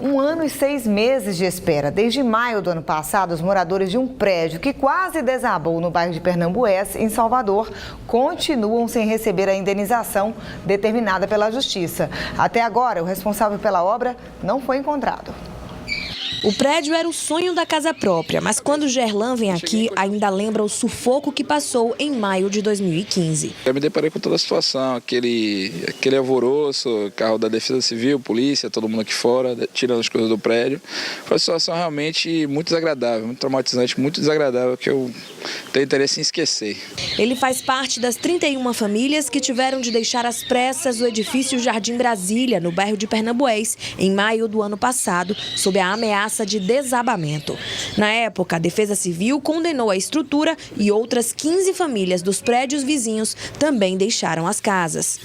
1 ano e 6 meses de espera. Desde maio do ano passado, os moradores de um prédio que quase desabou no bairro de Pernambués, em Salvador, continuam sem receber a indenização determinada pela Justiça. Até agora, o responsável pela obra não foi encontrado. O prédio era o sonho da casa própria, mas quando Gerlan vem aqui, ainda lembra o sufoco que passou em maio de 2015. Eu me deparei com toda a situação, aquele alvoroço, carro da Defesa Civil, polícia, todo mundo aqui fora, tirando as coisas do prédio. Foi uma situação realmente muito desagradável, muito traumatizante, muito desagradável, que eu tenho interesse em esquecer. Ele faz parte das 31 famílias que tiveram de deixar às pressas o edifício Jardim Brasília, no bairro de Pernambués, em maio do ano passado, sob a ameaça de desabamento. Na época, a Defesa Civil condenou a estrutura e outras 15 famílias dos prédios vizinhos também deixaram as casas.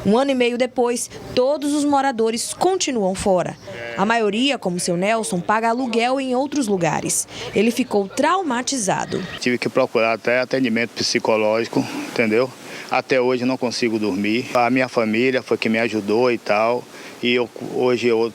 1 ano e meio depois, todos os moradores continuam fora. A maioria, como seu Nelson, paga aluguel em outros lugares. Ele ficou traumatizado. Tive que procurar até atendimento psicológico, entendeu? Até hoje não consigo dormir. A minha família foi que me ajudou e tal. E hoje eu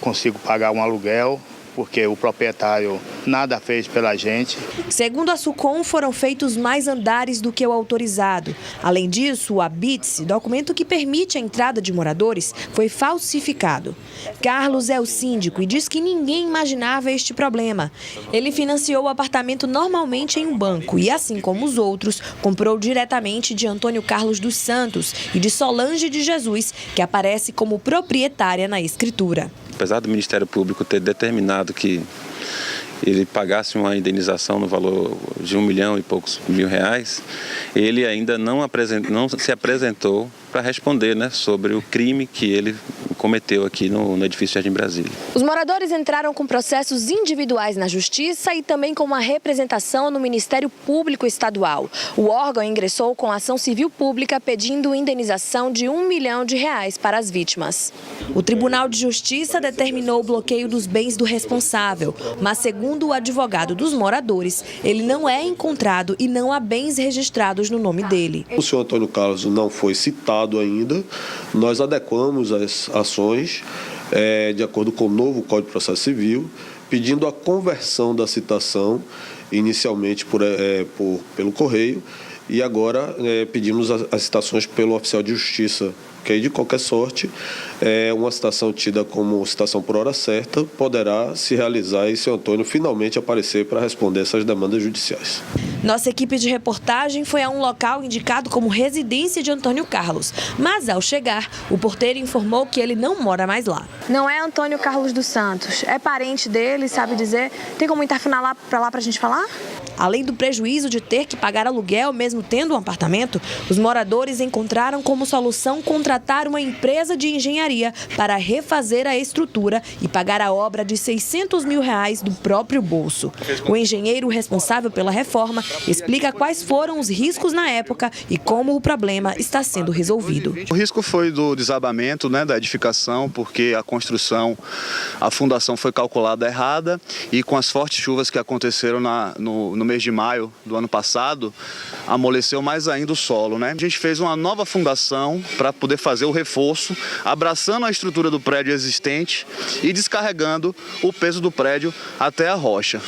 consigo pagar um aluguel, porque o proprietário nada fez pela gente. Segundo a SUCOM, foram feitos mais andares do que o autorizado. Além disso, o habite-se, documento que permite a entrada de moradores, foi falsificado. Carlos é o síndico e diz que ninguém imaginava este problema. Ele financiou o apartamento normalmente em um banco e, assim como os outros, comprou diretamente de Antônio Carlos dos Santos e de Solange de Jesus, que aparece como proprietária na escritura. Apesar do Ministério Público ter determinado que ele pagasse uma indenização no valor de 1 milhão e poucos mil reais, ele ainda não se apresentou para responder, sobre o crime que ele cometeu aqui no edifício Jardim Brasília. Os moradores entraram com processos individuais na Justiça e também com uma representação no Ministério Público Estadual. O órgão ingressou com ação civil pública pedindo indenização de R$1 milhão para as vítimas. O Tribunal de Justiça determinou o bloqueio dos bens do responsável, mas segundo o advogado dos moradores, ele não é encontrado e não há bens registrados no nome dele. O senhor Antônio Carlos não foi citado ainda, nós adequamos as ações de acordo com o novo Código de Processo Civil, pedindo a conversão da citação, inicialmente pelo correio, e agora pedimos as citações pelo oficial de justiça, que aí, de qualquer sorte, uma citação tida como citação por hora certa poderá se realizar e seu Antônio finalmente aparecer para responder essas demandas judiciais. Nossa equipe de reportagem foi a um local indicado como residência de Antônio Carlos, mas ao chegar, o porteiro informou que ele não mora mais lá. Não é Antônio Carlos dos Santos, é parente dele, sabe dizer? Tem como entrar para lá para a gente falar? Além do prejuízo de ter que pagar aluguel mesmo tendo um apartamento, os moradores encontraram como solução contratar uma empresa de engenharia para refazer a estrutura e pagar a obra de R$600 mil do próprio bolso. O engenheiro responsável pela reforma explica quais foram os riscos na época e como o problema está sendo resolvido. O risco foi do desabamento, da edificação, porque a fundação foi calculada errada e com as fortes chuvas que aconteceram no mês de maio do ano passado, amoleceu mais ainda o solo, A gente fez uma nova fundação para poder fazer o reforço, abraçando a estrutura do prédio existente e descarregando o peso do prédio até a rocha.